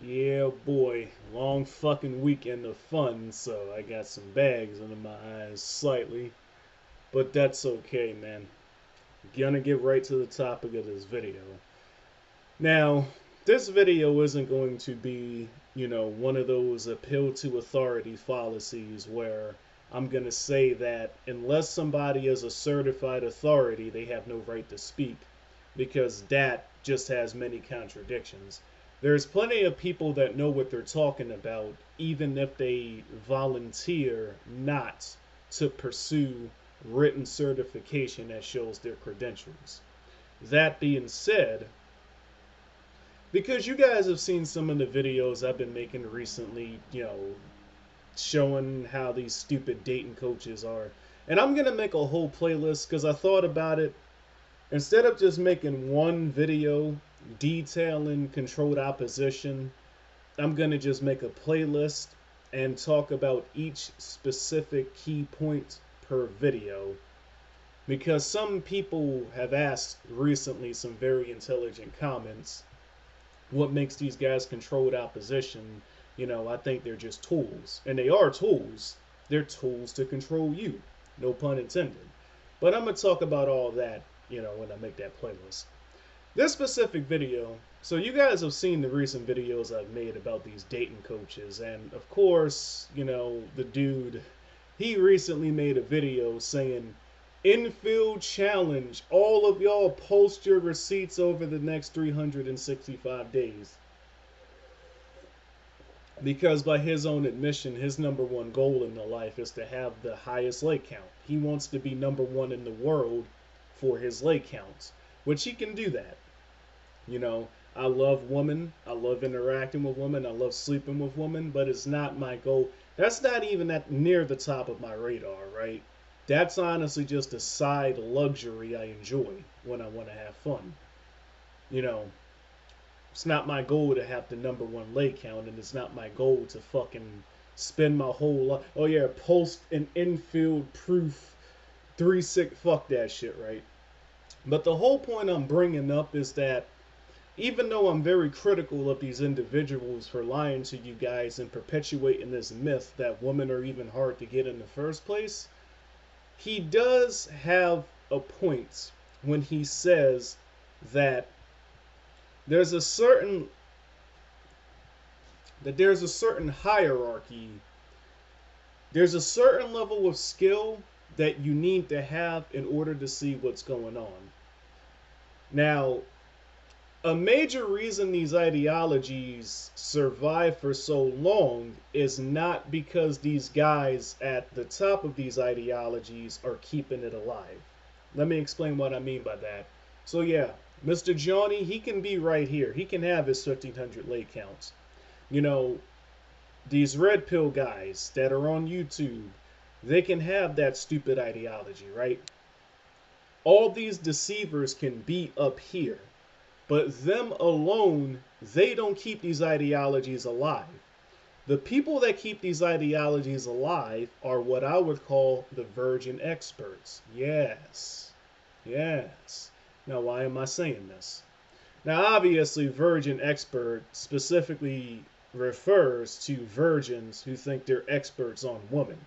Yeah, boy. Long fucking weekend of fun, so I got some bags under my eyes slightly. But that's okay, man. Gonna get right to the topic of this video. Now, this video isn't going to be, one of those appeal to authority fallacies where I'm gonna say that unless somebody is a certified authority, they have no right to speak, because that just has many contradictions. There's plenty of people that know what they're talking about, even if they volunteer not to pursue written certification that shows their credentials. That being said, because you guys have seen some of the videos I've been making recently, showing how these stupid dating coaches are. And I'm going to make a whole playlist because I thought about it. Instead of just making one video detailing controlled opposition, I'm going to just make a playlist and talk about each specific key point per video. Because some people have asked recently some very intelligent comments, what makes these guys controlled opposition? I think they're just tools. And they are tools. They're tools to control you. No pun intended. But I'm going to talk about all that, when I make that playlist. This specific video, so you guys have seen the recent videos I've made about these dating coaches. And of course, the dude, he recently made a video saying, infield challenge. All of y'all post your receipts over the next 365 days. Because by his own admission, his number one goal in the life is to have the highest leg count. He wants to be number one in the world for his leg counts, which he can do that. I love women. I love interacting with women. I love sleeping with women, but it's not my goal. That's not even at near the top of my radar, right? That's honestly just a side luxury I enjoy when I want to have fun. You know, it's not my goal to have the number one leg count, and it's not my goal to fucking spend my whole life. Oh yeah, post an infield proof 3-6. Fuck that shit, right? But the whole point I'm bringing up is that even though I'm very critical of these individuals for lying to you guys and perpetuating this myth that women are even hard to get in the first place, he does have a point when he says that there's a certain hierarchy. There's a certain level of skill that you need to have in order to see what's going on. Now, a major reason these ideologies survive for so long is not because these guys at the top of these ideologies are keeping it alive. Let me explain what I mean by that. So yeah, Mr. Johnny, he can be right here. He can have his 1,500 leg counts. These red pill guys that are on YouTube, they can have that stupid ideology, right? All these deceivers can be up here. But them alone, they don't keep these ideologies alive. The people that keep these ideologies alive are what I would call the virgin experts. Yes. Yes. Now, why am I saying this? Now, obviously, virgin expert specifically refers to virgins who think they're experts on women.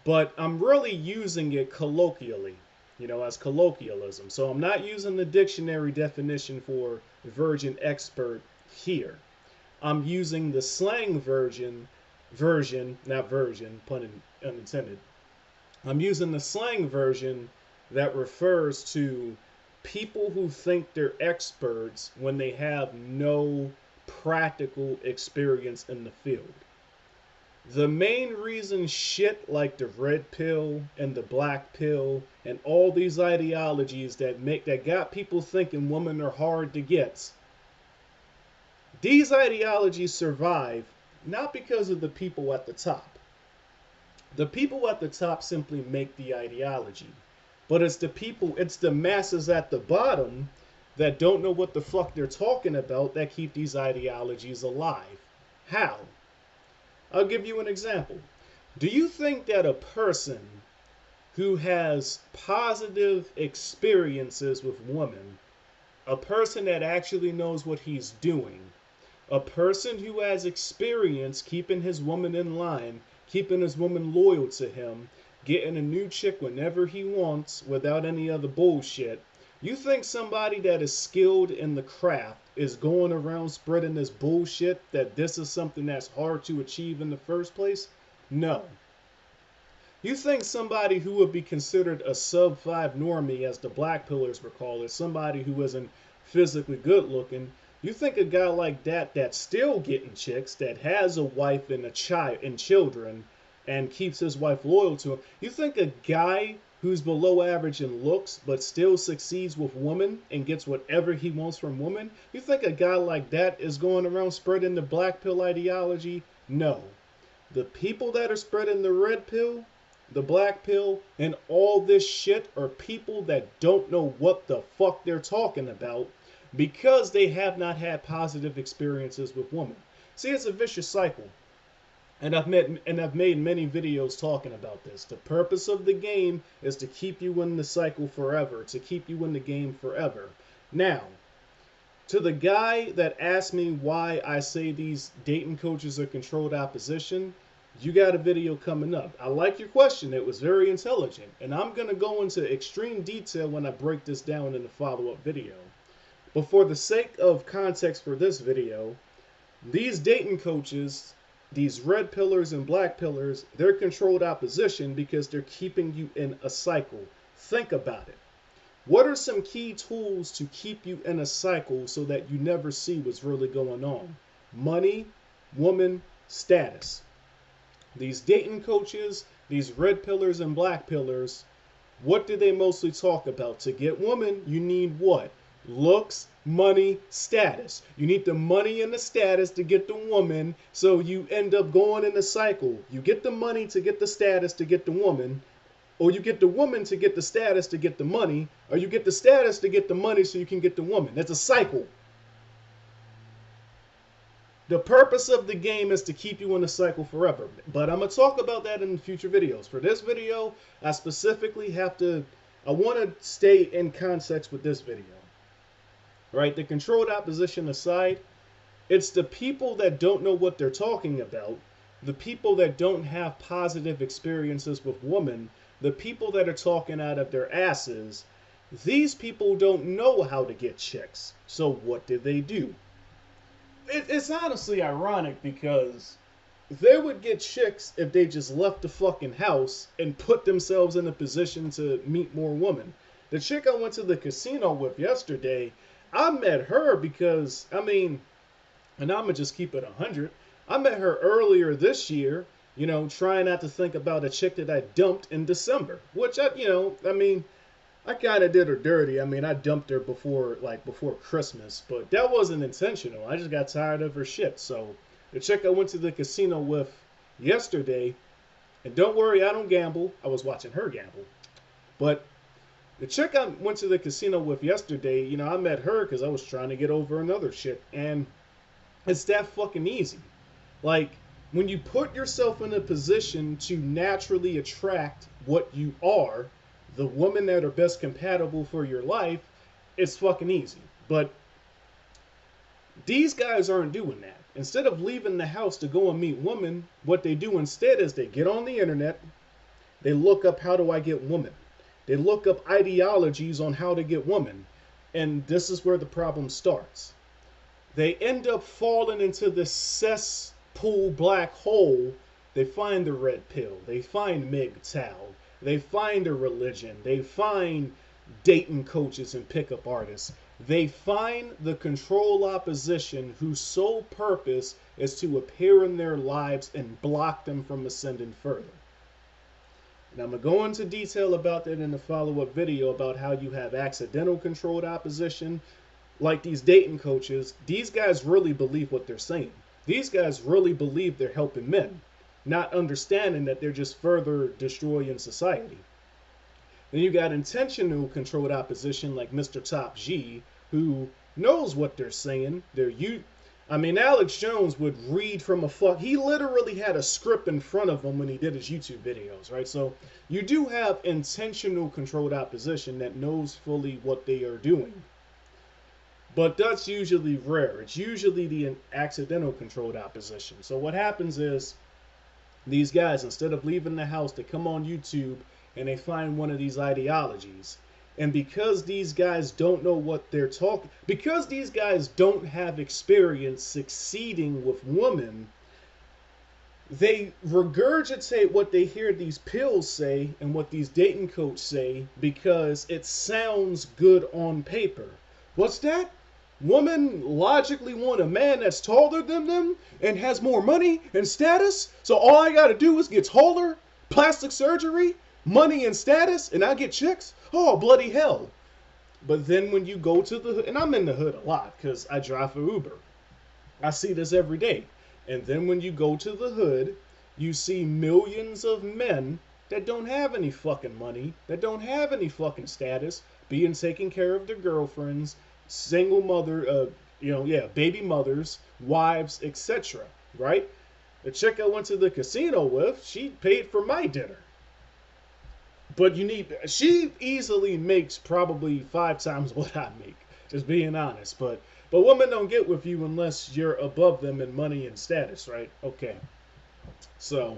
But I'm really using it colloquially, as colloquialism. So I'm not using the dictionary definition for virgin expert here. I'm using the slang not version, pun unintended. I'm using the slang version that refers to people who think they're experts when they have no practical experience in the field. The main reason shit like the red pill and the black pill and all these ideologies that got people thinking women are hard to get, these ideologies survive not because of the people at the top. The people at the top simply make the ideology. But it's the masses at the bottom that don't know what the fuck they're talking about that keep these ideologies alive. How? I'll give you an example. Do you think that a person who has positive experiences with women, a person that actually knows what he's doing, A person who has experience keeping his woman in line, keeping his woman loyal to him, getting a new chick whenever he wants without any other bullshit. You think somebody that is skilled in the craft is going around spreading this bullshit that this is something that's hard to achieve in the first place? No. You think somebody who would be considered a sub-5 normie, as the Blackpillers would call it, somebody who isn't physically good looking, you think a guy like that that's still getting chicks, that has a wife and a child and children, and keeps his wife loyal to him, you think a guy who's below average in looks but still succeeds with women and gets whatever he wants from women, you think a guy like that is going around spreading the black pill ideology? No. The people that are spreading the red pill, the black pill, and all this shit are people that don't know what the fuck they're talking about because they have not had positive experiences with women. See, it's a vicious cycle. And I've made many videos talking about this. The purpose of the game is to keep you in the cycle forever, to keep you in the game forever. Now, to the guy that asked me why I say these dating coaches are controlled opposition, you got a video coming up. I like your question. It was very intelligent. And I'm going to go into extreme detail when I break this down in the follow-up video. But for the sake of context for this video, these dating coaches, these red pillars and black pillars, they're controlled opposition because they're keeping you in a cycle. Think about it. What are some key tools to keep you in a cycle so that you never see what's really going on? Money, woman, status. These dating coaches, these red pillars and black pillars, what do they mostly talk about? To get women, you need what? Looks, money, status. You need the money and the status to get the woman, so you end up going in a cycle. You get the money to get the status to get the woman, or you get the woman to get the status to get the money, or you get the status to get the money so you can get the woman. That's a cycle. The purpose of the game is to keep you in a cycle forever. But I'm going to talk about that in future videos. For this video, I specifically I want to stay in context with this video. Right? The controlled opposition aside, it's the people that don't know what they're talking about, the people that don't have positive experiences with women, the people that are talking out of their asses. These people don't know how to get chicks. So what do? It's honestly ironic because they would get chicks if they just left the fucking house and put themselves in a position to meet more women. The chick I went to the casino with yesterday, I met her because, and I'm going to just keep it 100. I met her earlier this year, trying not to think about a chick that I dumped in December, which I kind of did her dirty. I dumped her before Christmas, but that wasn't intentional. I just got tired of her shit. So the chick I went to the casino with yesterday, and don't worry, I don't gamble. I was watching her gamble. But the chick I went to the casino with yesterday, I met her because I was trying to get over another chick, and it's that fucking easy. Like, when you put yourself in a position to naturally attract what you are, the women that are best compatible for your life, it's fucking easy. But these guys aren't doing that. Instead of leaving the house to go and meet women, what they do instead is they get on the internet, they look up how do I get women. They look up ideologies on how to get women. And this is where the problem starts. They end up falling into this cesspool black hole. They find the red pill. They find MGTOW. They find a religion. They find dating coaches and pickup artists. They find the control opposition whose sole purpose is to appear in their lives and block them from ascending further. And I'm going to go into detail about that in the follow-up video about how you have accidental controlled opposition. Like these dating coaches, these guys really believe what they're saying. These guys really believe they're helping men, not understanding that they're just further destroying society. Then you got intentional controlled opposition like Mr. Top G, who knows what they're saying. Alex Jones would read from he literally had a script in front of him when he did his YouTube videos, right? So you do have intentional controlled opposition that knows fully what they are doing. But that's usually rare. It's usually the accidental controlled opposition. So what happens is these guys, instead of leaving the house, they come on YouTube and they find one of these ideologies. And because these guys don't know what they're talking, because these guys don't have experience succeeding with women, they regurgitate what they hear these pills say and what these dating coaches say because it sounds good on paper. What's that? Women logically want a man that's taller than them and has more money and status. So all I gotta do is get taller, plastic surgery, money and status, and I get chicks? Oh, bloody hell. But then when you go to the hood, and I'm in the hood a lot because I drive for Uber. I see this every day. And then when you go to the hood, you see millions of men that don't have any fucking money, that don't have any fucking status, being taken care of their girlfriends, single mother, baby mothers, wives, etc. Right? The chick I went to the casino with, she paid for my dinner. But she easily makes probably 5 times what I make, just being honest. But women don't get with you unless you're above them in money and status, right? Okay. So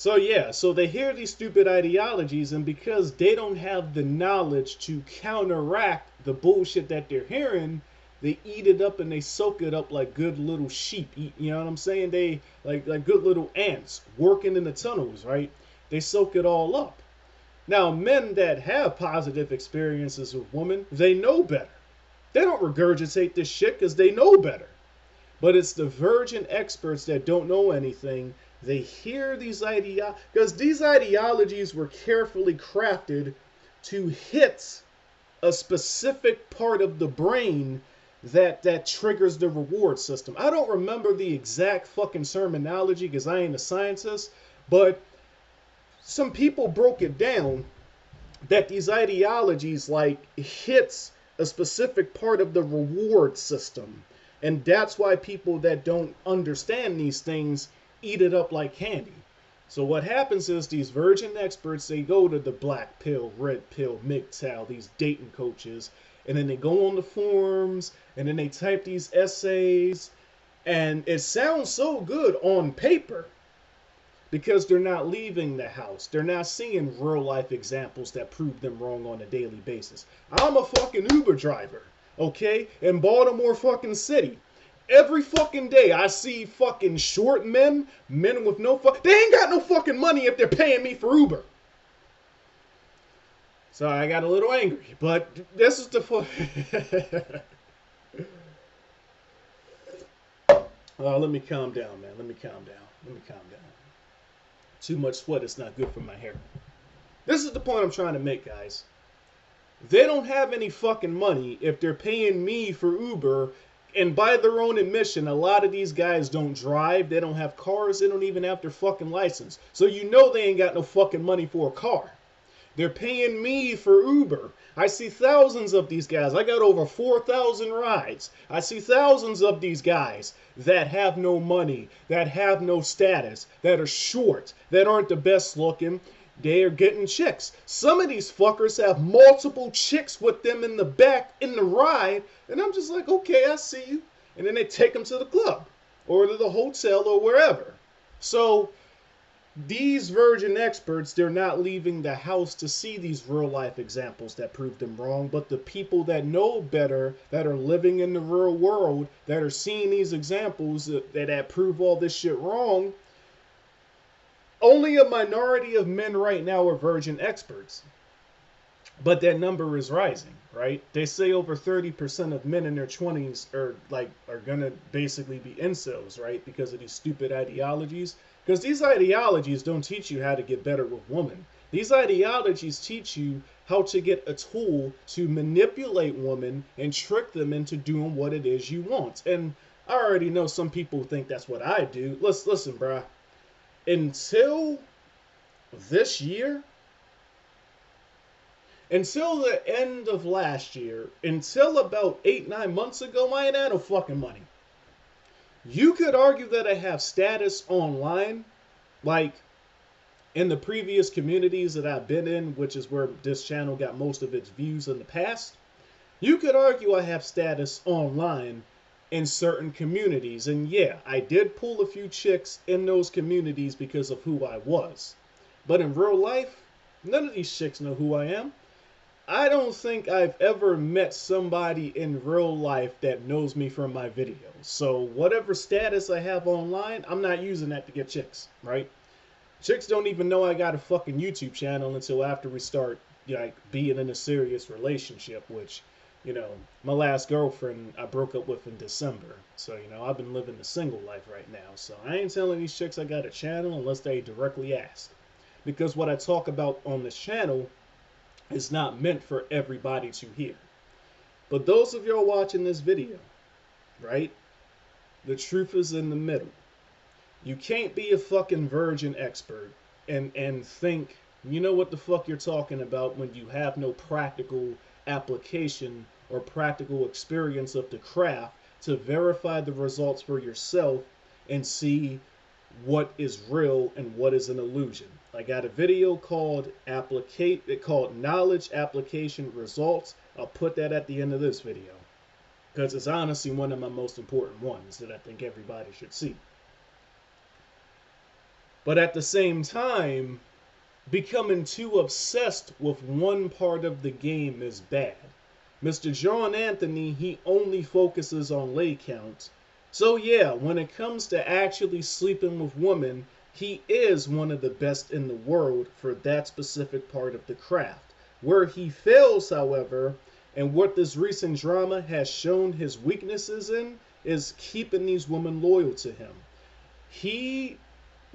they hear these stupid ideologies, and because they don't have the knowledge to counteract the bullshit that they're hearing, they eat it up and they soak it up like good little sheep. You know what I'm saying? They like good little ants working in the tunnels, right? They soak it all up. Now, men that have positive experiences with women, they know better. They don't regurgitate this shit because they know better. But it's the virgin experts that don't know anything. They hear these ideologies, because these ideologies were carefully crafted to hit a specific part of the brain that triggers the reward system. I don't remember the exact fucking terminology because I ain't a scientist, but some people broke it down that these ideologies like hits a specific part of the reward system. And that's why people that don't understand these things eat it up like candy. So what happens is these virgin experts, they go to the Blackpill, Red Pill, MGTOW, these dating coaches, and then they go on the forums, and then they type these essays, and it sounds so good on paper because they're not leaving the house. They're not seeing real life examples that prove them wrong on a daily basis. I'm a fucking Uber driver, okay, in Baltimore fucking city. Every fucking day I see fucking short men with no they ain't got no fucking money if they're paying me for Uber. So I got a little angry, but this is the let me calm down, man. Let me calm down. Too much sweat is not good for my hair. This is the point I'm trying to make, guys. They don't have any fucking money if they're paying me for Uber. And by their own admission, a lot of these guys don't drive. They don't have cars. They don't even have their fucking license. So you know they ain't got no fucking money for a car. They're paying me for Uber. I see thousands of these guys. I got over 4,000 rides. I see thousands of these guys that have no money, that have no status, that are short, that aren't the best looking. They are getting chicks. Some of these fuckers have multiple chicks with them in the back in the ride. And I'm just like, okay, I see you. And then they take them to the club or to the hotel or wherever. So these virgin experts, they're not leaving the house to see these real life examples that prove them wrong. But the people that know better, that are living in the real world, that are seeing these examples that prove all this shit wrong, only a minority of men right now are virgin experts. But that number is rising, right? They say over 30% of men in their 20s are gonna basically be incels, right? Because of these stupid ideologies. Because these ideologies don't teach you how to get better with women. These ideologies teach you how to get a tool to manipulate women and trick them into doing what it is you want. And I already know some people think that's what I do. Listen, bruh. Until this year, until the end of last year, until about 8-9 months ago, I ain't had no fucking money. You could argue that I have status online, like in the previous communities that I've been in, which is where this channel got most of its views in the past. You could argue I have status online in certain communities, and yeah, I did pull a few chicks in those communities because of who I was. But in real life, none of these chicks know who I am. I don't think I've ever met somebody in real life that knows me from my videos. So whatever status I have online, I'm not using that to get chicks, right? Chicks don't even know I got a fucking YouTube channel until after we start like being in a serious relationship, which, my last girlfriend I broke up with in December. So, I've been living the single life right now. So I ain't telling these chicks I got a channel unless they directly ask. Because what I talk about on this channel is not meant for everybody to hear. But those of y'all watching this video, right? The truth is in the middle. You can't be a fucking virgin expert and think you know what the fuck you're talking about when you have no practical application or practical experience of the craft to verify the results for yourself and see what is real and what is an illusion. I got a video called Knowledge Application Results. I'll put that at the end of this video because it's honestly one of my most important ones that I think everybody should see. But at the same time, becoming too obsessed with one part of the game is bad. Mr. John Anthony, he only focuses on lay counts. So yeah, when it comes to actually sleeping with women, he is one of the best in the world for that specific part of the craft. Where he fails, however, and what this recent drama has shown his weaknesses in, is keeping these women loyal to him.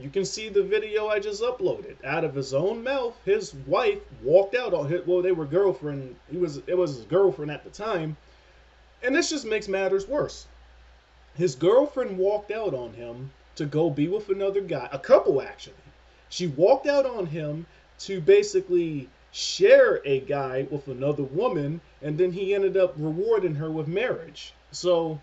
You can see the video I just uploaded. Out of his own mouth, his wife walked out on him. Well, they were girlfriend. It was his girlfriend at the time. And this just makes matters worse. His girlfriend walked out on him to go be with another guy. A couple, actually. She walked out on him to basically share a guy with another woman. And then he ended up rewarding her with marriage. So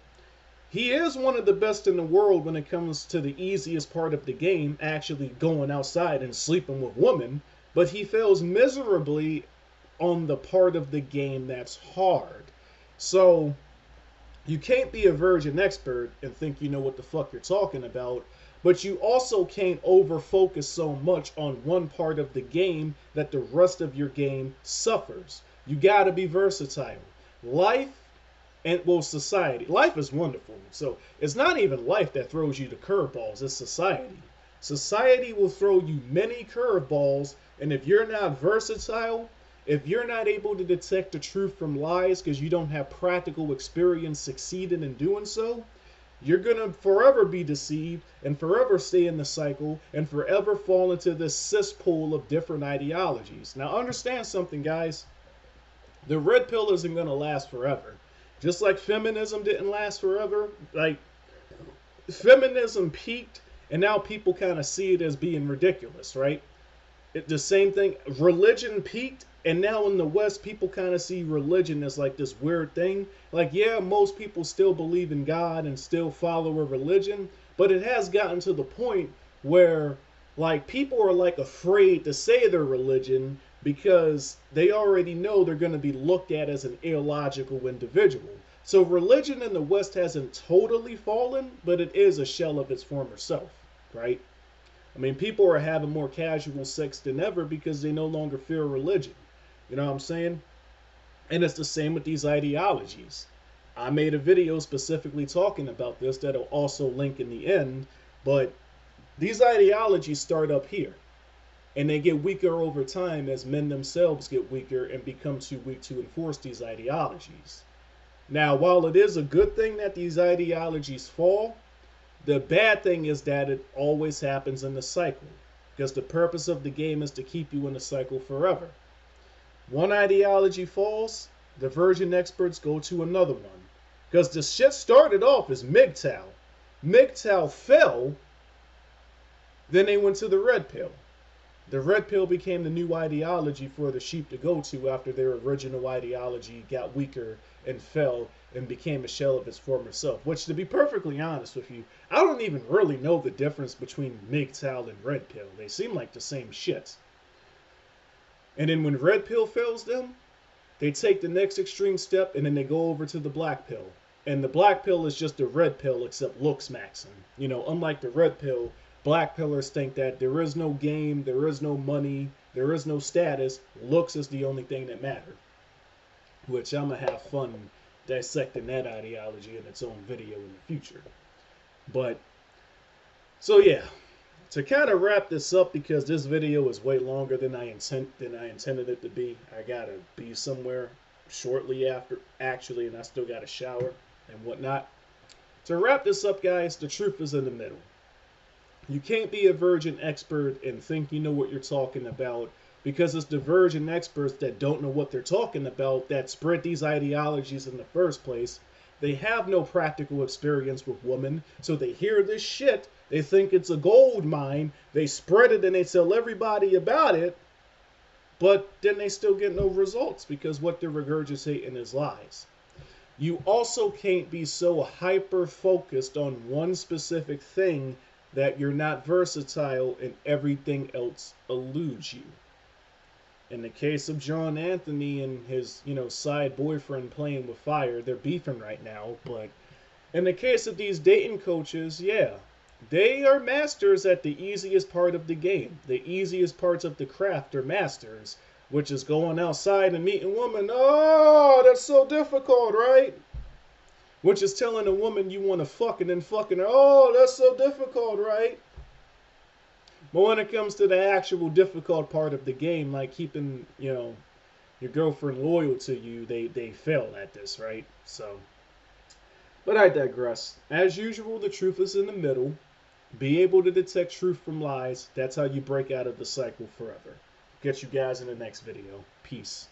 he is one of the best in the world when it comes to the easiest part of the game, actually going outside and sleeping with women, but he fails miserably on the part of the game that's hard. So you can't be a virgin expert and think you know what the fuck you're talking about, but you also can't over-focus so much on one part of the game that the rest of your game suffers. You gotta be versatile. Society. Life is wonderful. So it's not even life that throws you the curveballs, it's society. Society will throw you many curveballs, and if you're not versatile, if you're not able to detect the truth from lies because you don't have practical experience succeeding in doing so, you're going to forever be deceived and forever stay in the cycle and forever fall into this cesspool of different ideologies. Now understand something, guys. The red pill isn't going to last forever. Just like feminism didn't last forever, like feminism peaked and now people kind of see it as being ridiculous, right? The same thing, religion peaked and now in the West people kind of see religion as like this weird thing. Like, yeah, most people still believe in God and still follow a religion, but it has gotten to the point where like people are like afraid to say their religion because they already know they're going to be looked at as an illogical individual. So religion in the West hasn't totally fallen, but it is a shell of its former self, right? I mean, people are having more casual sex than ever because they no longer fear religion. You know what I'm saying? And it's the same with these ideologies. I made a video specifically talking about this that'll also link in the end, but these ideologies start up here. And they get weaker over time as men themselves get weaker and become too weak to enforce these ideologies. Now, while it is a good thing that these ideologies fall, the bad thing is that it always happens in the cycle. Because the purpose of the game is to keep you in the cycle forever. One ideology falls, the virgin experts go to another one. Because the shit started off as MGTOW. MGTOW fell, then they went to the red pill. The red pill became the new ideology for the sheep to go to after their original ideology got weaker and fell and became a shell of its former self. Which, to be perfectly honest with you, I don't even really know the difference between MGTOW and red pill. They seem like the same shit. And then when red pill fails them, They take the next extreme step and then they go over to the black pill. And the black pill is just the red pill except looks maxing. You know, unlike the red pill, black pillars think that there is no game, there is no money, there is no status. Looks is the only thing that matters. Which I'm going to have fun dissecting that ideology in its own video in the future. But, so yeah, to kind of wrap this up, because this video is way longer than I intended it to be. I gotta be somewhere shortly after, actually, and I still gotta shower and whatnot. To wrap this up, guys, the truth is in the middle. You can't be a virgin expert and think you know what you're talking about, because it's the virgin experts that don't know what they're talking about that spread these ideologies in the first place. They have no practical experience with women, so they hear this shit, they think it's a gold mine, they spread it and they tell everybody about it, but then they still get no results because what they're regurgitating is lies. You also can't be so hyper-focused on one specific thing that you're not versatile and everything else eludes you. In the case of John Anthony and his, side boyfriend playing with fire, they're beefing right now. But in the case of these dating coaches, yeah, they are masters at the easiest part of the game. The easiest parts of the craft are masters, which is going outside and meeting women. Oh, that's so difficult, right? Which is telling a woman you want to fuck and then fucking her. Oh, that's so difficult, right? But when it comes to the actual difficult part of the game, like keeping, your girlfriend loyal to you, they fail at this, right? So, but I digress. As usual, the truth is in the middle. Be able to detect truth from lies. That's how you break out of the cycle forever. Get you guys in the next video. Peace.